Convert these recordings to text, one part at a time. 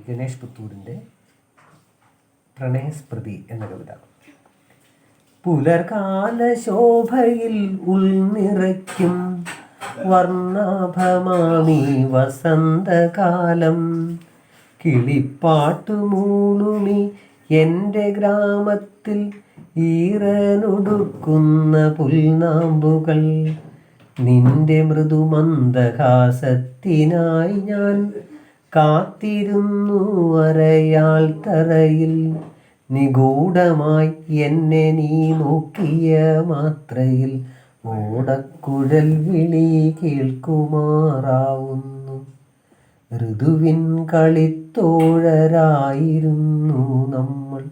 ഗണേഷ് പുത്തൂരിൻ്റെ പ്രണയസ്മൃതി എന്ന കവിത. പുലർകാല ശോഭയിൽ ഉൾനിറയ്ക്കും വർണ്ണാഭമാമീ വസന്തകാലം. കിളിപ്പാട്ടു മൂളുമി എൻ്റെ ഗ്രാമത്തിൽ ഈറനൊടുക്കുന്ന പുൽനാമ്പുകൾ. നിന്റെ മൃദുമന്ദഹാസത്തിനായി ഞാൻ കാത്തിരുന്നു അരയാൽ തറയിൽ. നിഗൂഢമായി എന്നെ നീ നോക്കിയ മാത്രയിൽ ഓടക്കുഴൽ വിളി കേൾക്കുമാറാവുന്നു. ഋതുവിൻ കളിത്തോഴരായിരുന്നു നമ്മൾ,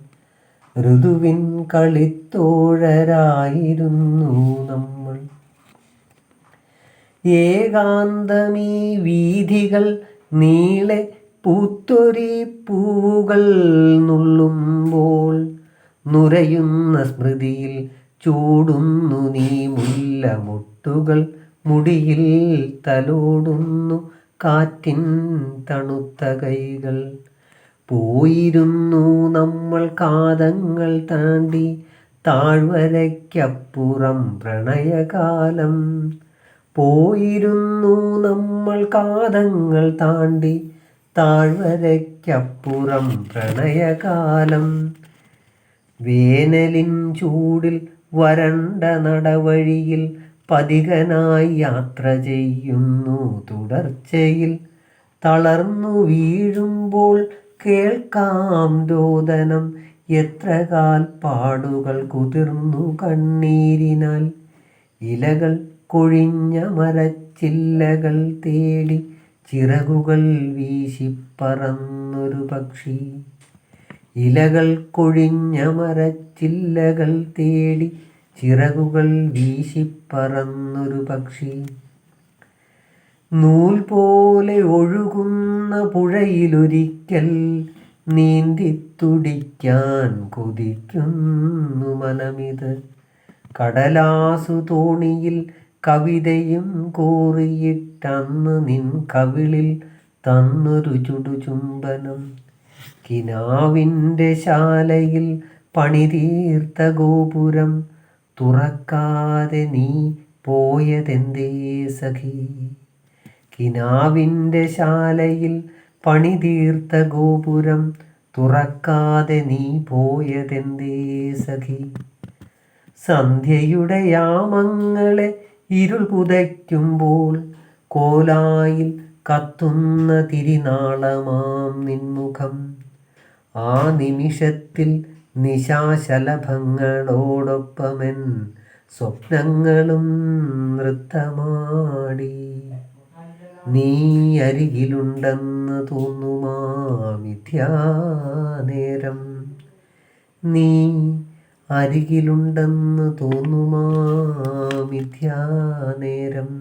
ഋതുവിൻ കളിത്തോഴരായിരുന്നു നമ്മൾ. ഏകാന്തമീ വീഥികൾ നീളെ പൂത്തൊരി പൂവുകൾ നുള്ളുമ്പോൾ നുരയുന്ന സ്മൃതിയിൽ ചൂടുന്നു നീ മുല്ലമൊട്ടുകൾ. മുടിയിൽ തലോടുന്നു കാറ്റിൻ തണുത്ത കൈകൾ. പോയിരുന്നു നമ്മൾ കാതങ്ങൾ താണ്ടി താഴ്വരയ്ക്കപ്പുറം പ്രണയകാലം. പോയിരുന്നു നമ്മൾ കാതങ്ങൾ താണ്ടി താഴ്വരയ്ക്കപ്പുറം പ്രണയകാലം. വേനലിൻ ചൂടിൽ വരണ്ട നടവഴിയിൽ പതികനായി യാത്ര ചെയ്യുന്നു തുടർച്ചയിൽ. തളർന്നു വീഴുമ്പോൾ കേൾക്കാം രോദനം, എത്ര കാൽപ്പാടുകൾ കുതിർന്നു കണ്ണീരിനാൽ. ഇലകൾ കൊഴിഞ്ഞ മരച്ചില്ലകൾ തേടി ചിറകുകൾ വീശിപ്പറന്നൊരു പക്ഷി. ഇലകൾ കൊഴിഞ്ഞ മരച്ചില്ലകൾ തേടി ചിറകുകൾ വീശിപ്പറന്നൊരു പക്ഷി. നൂൽ പോലെ ഒഴുകുന്ന പുഴയിലൊരിക്കൽ നീന്തിത്തുടിക്കാൻ കൊതിക്കുന്നു മനമിത്. കടലാസു തോണിയിൽ കവിതയും കോറിയിട്ടന്ന് നിൻ കവിളിൽ തന്നൊരു ചുടുചുംബനം. കിനാവിൻ്റെ ശാലയിൽ പണിതീർത്ത ഗോപുരം തുറക്കാതെ നീ പോയതെന്തേ സഖി. കിനാവിൻ്റെ ശാലയിൽ പണിതീർത്ത ഗോപുരം തുറക്കാതെ നീ പോയതെന്തേ സഖി. സന്ധ്യയുടെ യാമങ്ങളെ ഇരുൾ പുതയ്ക്കുമ്പോൾ കോലായിൽ കത്തുന്ന തിരിനാളമാം നിൻമുഖം. ആ നിമിഷത്തിൽ നിശാശലഭങ്ങളോടൊപ്പമെൻ സ്വപ്നങ്ങളും നൃത്തമാടി. നീ അരികിലുണ്ടെന്ന് തോന്നുമാ മിഥ്യാനേരം, നീ അരികിലുണ്ടെന്ന് തോന്നുമാ മിഥ്യാനേരം.